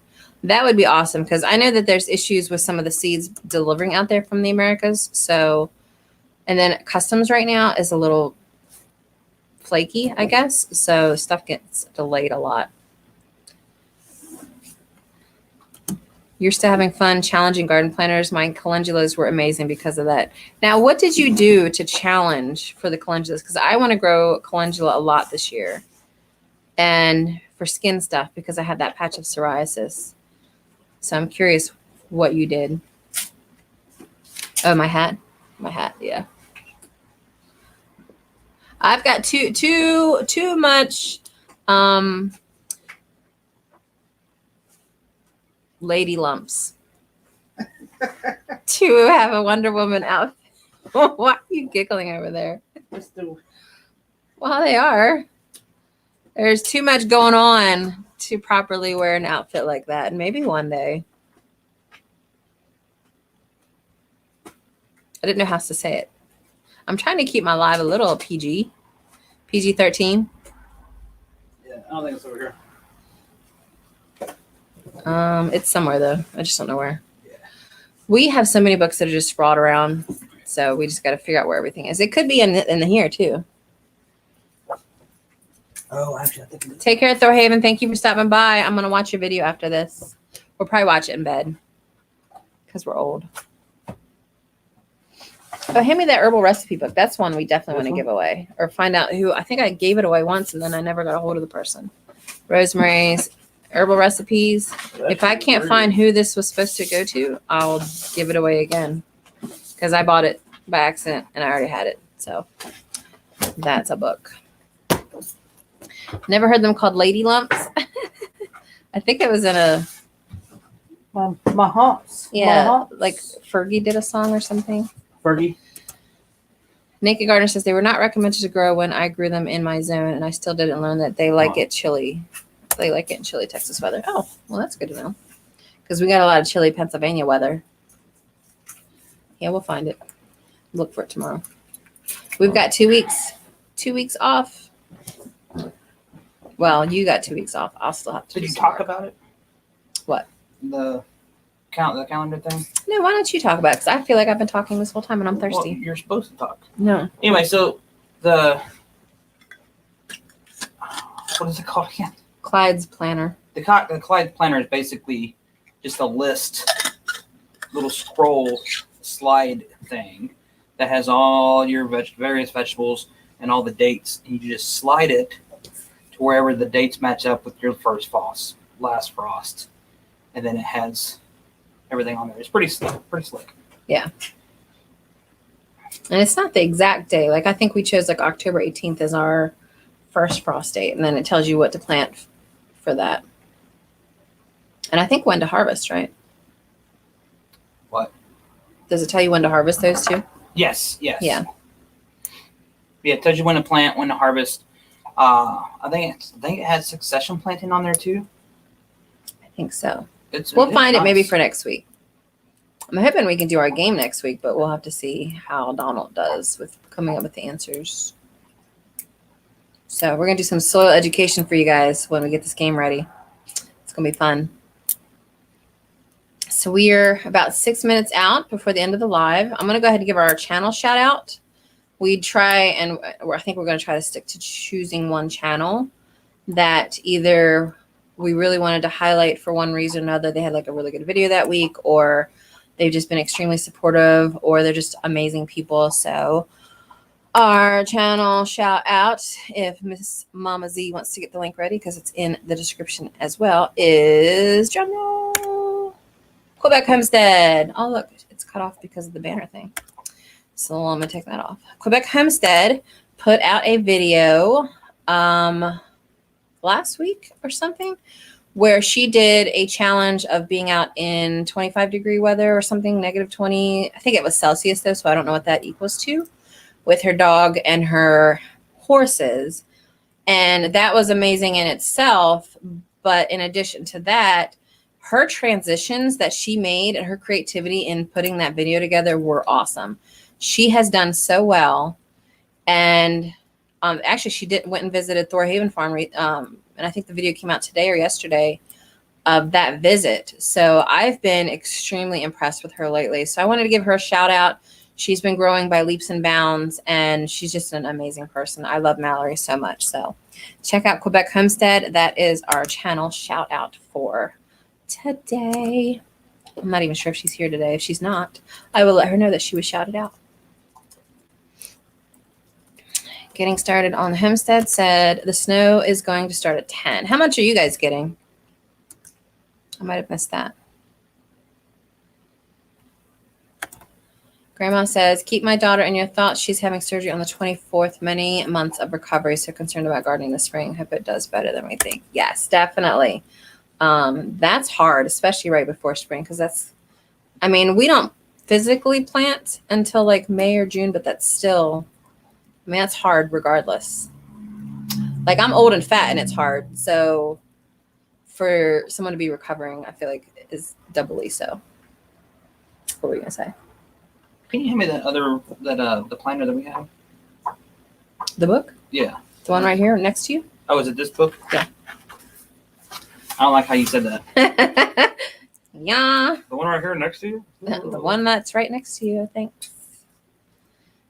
That would be awesome because I know that there's issues with some of the seeds delivering out there from the Americas. So, and then customs right now is a little flaky, I guess. So stuff gets delayed a lot. You're still having fun challenging garden planters. My calendulas were amazing because of that. Now, what did you do to challenge for the calendulas? Because I want to grow calendula a lot this year. And for skin stuff, because I had that patch of psoriasis. So I'm curious what you did. Oh, my hat. My hat, yeah. I've got too much lady lumps to have a Wonder Woman outfit. Why are you giggling over there? Well, they are. There's too much going on to properly wear an outfit like that. And maybe one day. I didn't know how to say it. I'm trying to keep my live a little PG. PG-13. Yeah, I don't think it's over here. It's somewhere though. I just don't know where. Yeah. We have so many books that are just sprawled around, so we just got to figure out where everything is. It could be in the here too. Oh, actually, I think. Take care, Thorhaven. Thank you for stopping by. I'm gonna watch your video after this. We'll probably watch it in bed because we're old. Oh, hand me that herbal recipe book. That's one we definitely want to give away or find out who. I think I gave it away once and then I never got a hold of the person. Rosemary's herbal recipes. If I can't find who this was supposed to go to, I'll give it away again because I bought it by accident and I already had it. So that's a book. Never heard them called lady lumps. I think it was in a my humps. yeah, My humps. like Fergie did a song or something. Fergie. Naked Gardener says they were not recommended to grow when I grew them in my zone, and I still didn't learn that they like it chilly. They like it in chilly Texas weather. Oh, well, that's good to know. Because we got a lot of chilly Pennsylvania weather. Yeah, we'll find it. Look for it tomorrow. We've got 2 weeks. 2 weeks off. Well, you got 2 weeks off. I'll still have to. Did do you some talk work. about it? What? The calendar thing? No, why don't you talk about it? Because I feel like I've been talking this whole time and I'm Well, thirsty. you're supposed to talk. No. Anyway, so what is it called again? Clyde's planner. The Clyde planner is basically just a list, little scroll slide thing that has all your various vegetables and all the dates, and you just slide it to wherever the dates match up with your first frost, last frost, and then it has everything on there. It's pretty slick. Yeah. And it's not the exact day. Like I think we chose like October 18th as our first frost date, and then it tells you what to plant for that. And I think when to harvest, right? What? Does it tell you when to harvest those two? Yes. Yeah. Yeah, it tells you when to plant, when to harvest. I think it has succession planting on there too. I think so. We'll Find it maybe for next week. I'm hoping we can do our game next week, but we'll have to see how Donald does with coming up with the answers. So we're going to do some soil education for you guys when we get this game ready. It's going to be fun. So we are about 6 minutes out before the end of the live. I'm going to go ahead and give our channel shout out. We try, and I think we're going to try to stick to choosing one channel that either we really wanted to highlight for one reason or another. They had like a really good video that week, or they've just been extremely supportive, or they're just amazing people. So our channel shout out, if Miss Mama Z wants to get the link ready, because it's in the description as well, is drumroll, Quebec Homestead. Oh, look, it's cut off because of the banner thing. So I'm going to take that off. Quebec Homestead put out a video last week or something where she did a challenge of being out in 25-degree weather or something, negative 20. I think it was Celsius though, so I don't know what that equals to, with her dog and her horses. And that was amazing in itself. But in addition to that, her transitions that she made and her creativity in putting that video together were awesome. She has done so well. And actually, she went and visited Thorhaven Farm. And I think the video came out today or yesterday of that visit. So I've been extremely impressed with her lately. So I wanted to give her a shout out. She's been growing by leaps and bounds, and she's just an amazing person. I love Mallory so much. So check out Quebec Homestead. That is our channel shout out for today. I'm not even sure if she's here today. If she's not, I will let her know that she was shouted out. Getting started on the homestead said the snow is going to start at 10. How much are you guys getting? I might have missed that. Grandma says, keep my daughter in your thoughts. She's having surgery on the 24th. Many months of recovery. So concerned about gardening this spring. Hope it does better than we think. Yes, definitely. That's hard, especially right before spring. Because that's, I mean, we don't physically plant until like May or June, but that's still, I mean, that's hard regardless. Like I'm old and fat and it's hard. So for someone to be recovering, I feel like is doubly so. What were you going to say? Can you hand me the planner that we have? The book? Yeah. The one right here next to you? Oh, is it this book? Yeah. I don't like how you said that. Yeah. The one right here next to you? The one that's right next to you, I think.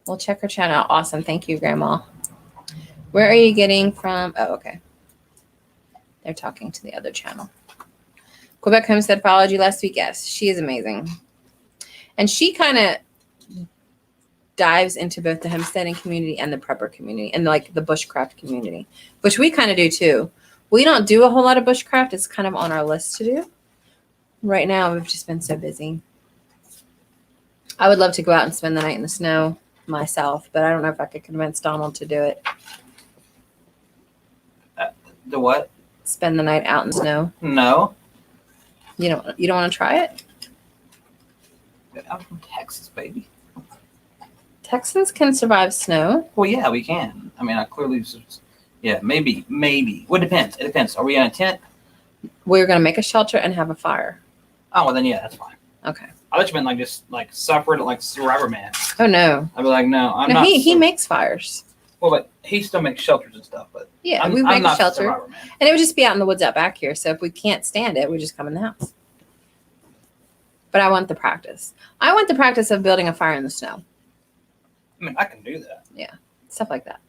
We'll check her channel out. Awesome. Thank you, Grandma. Where are you getting from? Oh, okay. They're talking to the other channel. Quebec Homestead followed you last week. Yes, she is amazing. And she kind of dives into both the homesteading community and the prepper community and like the bushcraft community, which we kind of do too. We don't do a whole lot of bushcraft. It's kind of on our list to do. Right now, we've just been so busy. I would love to go out and spend the night in the snow myself, but I don't know if I could convince Donald to do it. The what? Spend the night out in the snow. No. You don't want to try it? I'm from Texas, baby. Texans can survive snow. Well, yeah, we can. I mean, I clearly, yeah, maybe. Well, it depends. It depends. Are we in a tent? We're going to make a shelter and have a fire. Oh, well, then, yeah, that's fine. Okay. I thought you meant like just like suffered like Survivor Man. Oh, no. I'd be like, no, I'm No, not. he makes fires. Well, but he still makes shelters and stuff. But Yeah, we make I'm a not shelter. Survivor Man. And it would just be out in the woods out back here. So if we can't stand it, we just come in the house. But I want the practice. I want the practice of building a fire in the snow. I mean, I can do that. Yeah, stuff like that.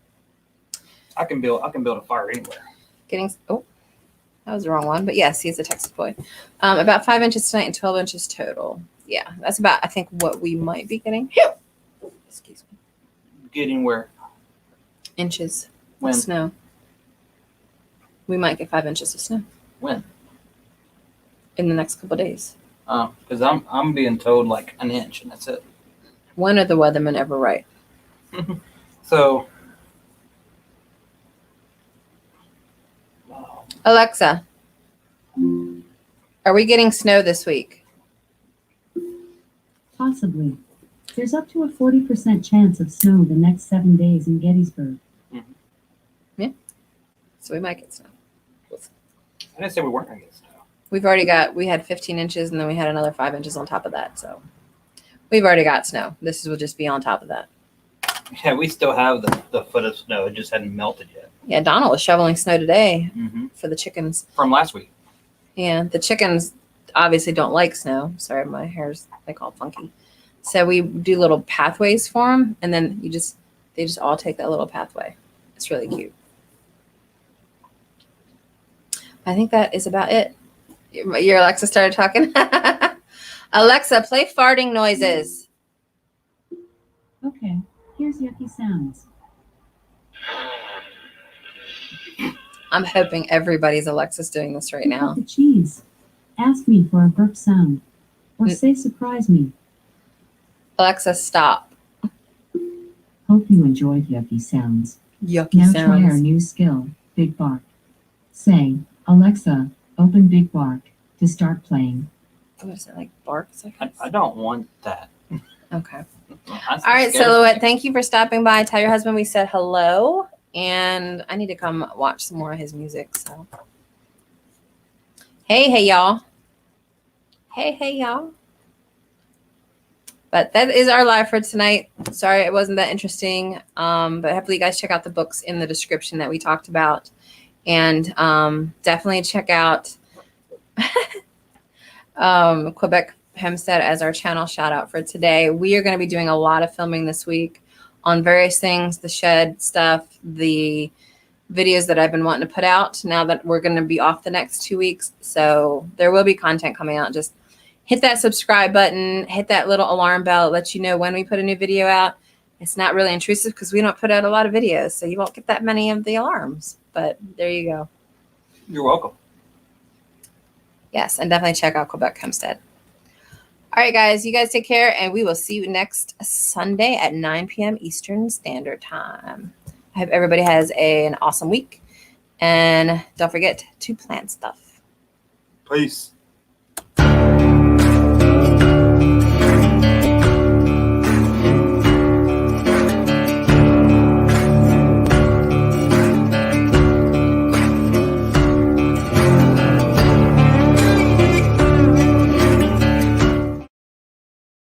I can build a fire anywhere. Oh, that was the wrong one. But yes, he's a Texas boy. About 5 inches tonight and 12 inches total. Yeah, that's about, I think, what we might be getting. Excuse me. Getting where? Inches When? of snow. We might get 5 inches of snow When? in the next couple of days. Because I'm being told like an inch and that's it. When are the weathermen ever right? So, Alexa, are we getting snow this week? Possibly. There's up to a 40% chance of snow the next 7 days in Gettysburg. So we might get snow. I didn't say we weren't going to get snow. We had 15 inches and then we had another 5 inches on top of that. So we've already got snow. This will just be on top of that. Yeah, we still have the foot of snow. It just hadn't melted yet. Yeah, Donald was shoveling snow today Mm-hmm. for the chickens. From last week. Yeah, the chickens obviously don't like snow. Sorry, my hair's like all funky. So we do little pathways for them, and then they just all take that little pathway. It's really cute. I think that is about it. Your Alexa started talking. Alexa, play farting noises. Okay, here's yucky sounds. I'm hoping everybody's Alexa's doing this right now. The cheese. Ask me for a burp sound. Or say surprise me. Alexa, stop. Hope you enjoyed yucky sounds. Yucky Now try our sounds. new skill, Big Bark. Say, Alexa, open Big Bark to start playing. What is it, like barks? I don't want that. Okay. That's All right, scary. Silhouette, thank you for stopping by. Tell your husband we said hello. And I need to come watch some more of his music. So, hey, y'all. Hey, y'all. But that is our live for tonight. Sorry it wasn't that interesting. But hopefully you guys check out the books in the description that we talked about. And definitely check out Quebec Homestead as our channel shout out for today. We are going to be doing a lot of filming this week on various things, the shed stuff, the videos that I've been wanting to put out now that we're going to be off the next 2 weeks. So there will be content coming out. Just hit that subscribe button, hit that little alarm bell. It lets you know when we put a new video out. It's not really intrusive because we don't put out a lot of videos, so you won't get that many of the alarms. But there you go. You're welcome. Yes, and definitely check out Quebec Homestead. All right, guys, you guys take care, and we will see you next Sunday at 9 p.m. Eastern Standard Time. I hope everybody has an awesome week, and don't forget to plant stuff. Peace.